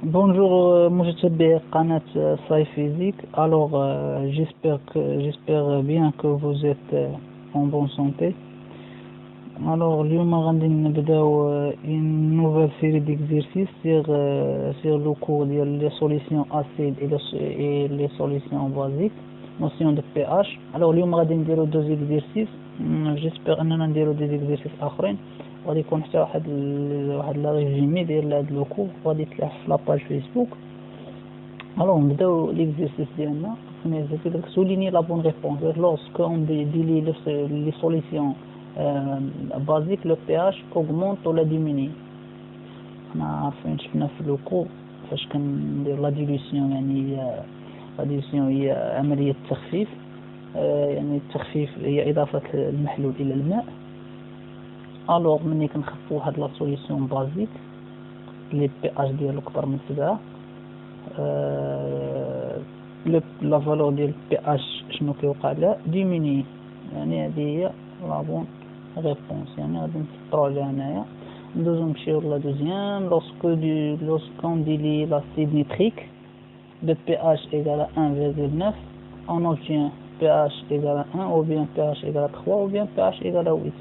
Bonjour متابعي قناة Sci Physique. Alors j'espère bien que vous êtes en bonne santé. Alors اليوم غادي نبداو une nouvelle série d'exercices sur le cours ديال les solutions acides et les solutions basiques, notion de pH. Alors اليوم غادي نديرو deux exercices. j'espère اننا نديرو des exercices اخرين. غادي يكون حتى واحد لا ريزومي ديال هاد لو كور غادي يتلاح في لاباج فيسبوك. Alors نبداو l'exercice ديالنا. Souligner la bonne réponse. Lorsqu'on dit les solutions basiques, le pH augmente ou la diminue. حنا عارفين شفنا في لو كور فاش كندير لا ديليسيون، يعني لا ديليسيون هي عملية تخفيف، يعني التخفيف هي إضافة المحلول إلى الماء. الوغ ملي كنخفو واحد لا سوليسيون بازيك لي بي اش ديالو كبر من 7، لا فالور ديال بي اش شنو كيوقع لها؟ ديميني. يعني هذه هي لا بون ريبونس، يعني غادي نسطرو عليها هنايا. ندوزو نمشيو لا دوزيام. lorsqu'on dilue l'acide nitrique de pH égale à 1,9, on obtient pH égale à 1 ou bien pH égale à 3 ou bien pH égale à 8.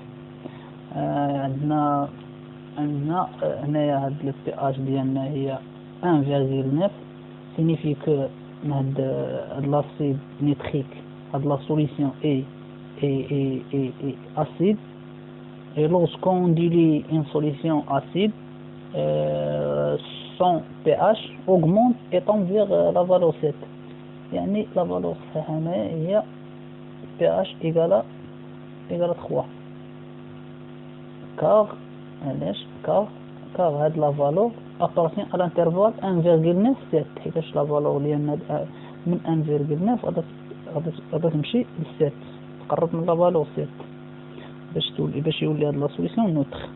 عندنا هنايا هاد لو بي اش ديالنا هي 1,9، signifie que هاد لاسيد نيتريك، هاد لا سوليسيون est acide. Et lorsqu'on dilue une solution acide, son pH augmente et tend vers la valeur 7. يعني la valeur صحيحة هنايا هي pH égale à 3. car هاد لا فالور appartient à l'intervalle 1,9-7، حيتاش لا فالور ديالنا من 1,9 غادا تمشي ل 7، تقرب من لا فالور 7 باش يولي هاد لا سوليسيون نوتر.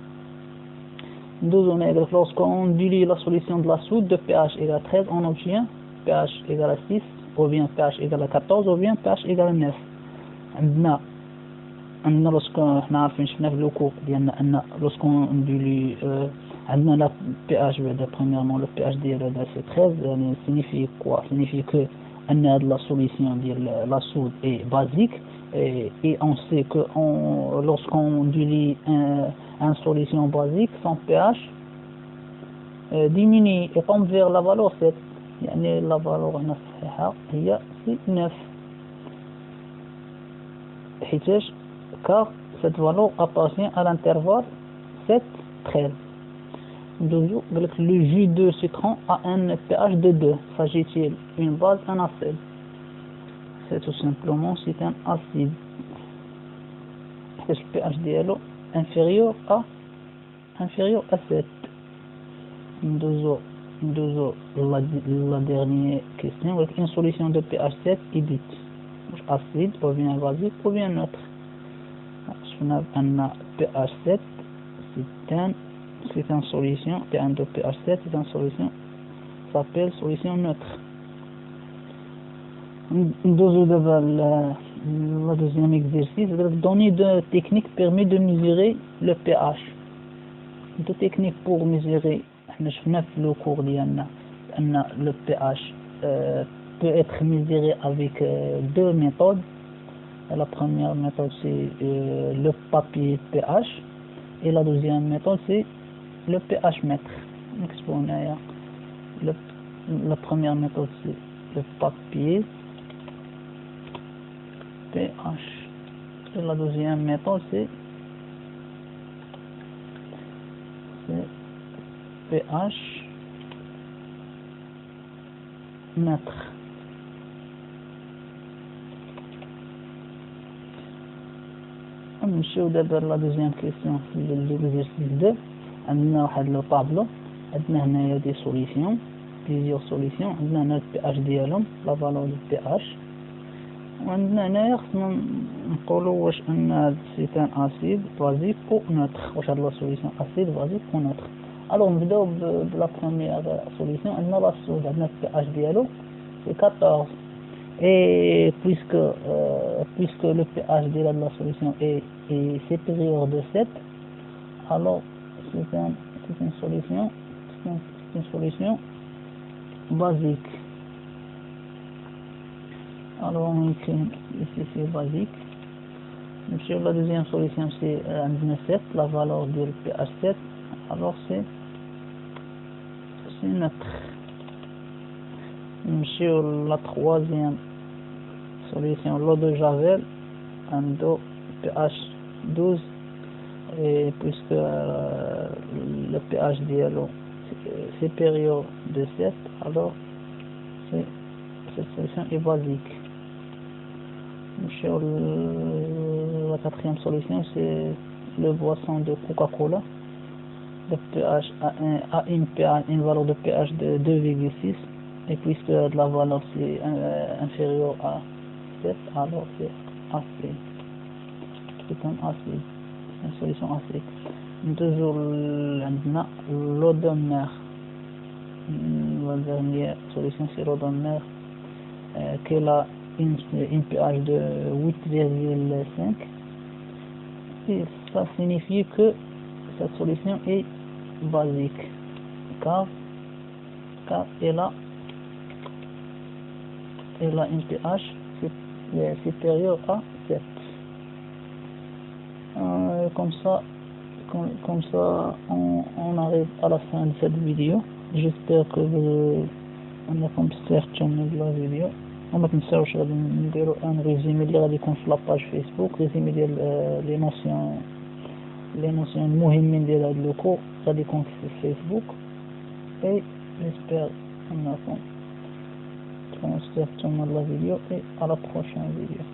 ندوزو هنايا lorsqu'on dilue la solution de la soude de pH égale à 13, on obtient pH égale à 6 ou bien pH égale à 14 ou bien pH égale à 9. عندنا lorsqu'on حنا عارفين شفنا في لو كور ديالنا ان lorsqu'on dilue عندنا لا بي اش بعدا premièrement le pH ديالها هذا سي 13، يعني signifie quoi؟ signifie que ان هاد لا solution ديال la soude est basique et on sait que lorsqu'on dilue un solution basique, son pH diminue et tombe vers la valeur 7، يعني la valeur هنا الصحيحة هي سي 9، حيتاش car cette valeur appartient à l'intervalle 7-13. Donc le jus de citron a un pH de 2. S'agit-il d'une base, un acide? C'est tout simplement c'est un acide. Le pH dialo inférieur à 7. La dernière question. Une solution de pH 7 est dite acide ou bien basique ou bien neutre. Un pH 7 c'est une solution, un de pH 7 c'est une solution, s'appelle solution neutre. Le deuxième exercice, donner deux techniques permet de mesurer le pH. Deux techniques pour mesurer. احنا شفنا في لو كور ديالنا ان le pH peut être mesuré avec deux méthodes. La première méthode c'est le papier pH et la deuxième méthode c'est le pH mètre. La première méthode c'est le papier pH et la deuxième méthode c'est pH mètre. نمشيو دابا لا دوزيام كيسيون في ليكزيرسيس 2. عندنا واحد لو طابلو، عندنا هنايا دي سوليسيون، بليزيور سوليسيون، عندنا هنا البي اش ديالهم لا فالور دو بي اش، وعندنا هنايا خصنا نقولو واش ان هاد سي ان اسيد بازيك او نوتر، واش هاد لا سوليسيون اسيد بازيك او نوتر. الوغ نبداو بلا بروميير سوليسيون. عندنا لا سود، عندنا البي اش ديالو سي 14. Et puisque le pH de la solution est supérieur de 7, alors c'est une solution basique. Alors on écrit ici c'est basique. Sur la deuxième solution c'est 7, la valeur du pH 7, alors c'est neutre. Sur la troisième solution, l'eau de Javel, un eau pH 12, et puisque le pH de l'eau est supérieur de 7, alors cette solution est basique. Sur la quatrième solution, c'est le boisson de Coca-Cola. Le pH a une valeur de pH de 2,6, et puisque la valeur c'est inférieur à 7, alors c'est acide. C'est un acide, c'est une solution acide. Toujours l'eau de mer. La dernière solution c'est l'eau de mer, qu'elle a une pH de 8,5, et ça signifie que cette solution est basique car elle a une pH supérieure à 7. Comme ça on arrive à la fin de cette vidéo. J'espère que أنكم استفدتم من la vidéo. وما تنساوش غادي نديرو ان ريزومي اللي غادي يكون في لاباج فيسبوك، ريزومي ديال لي نوسيون المهمين ديال هاد لوكو غادي يكون في فيسبوك. اي جيسبر انكم تكونوا استفدتم من la vidéo et à la prochaine vidéo.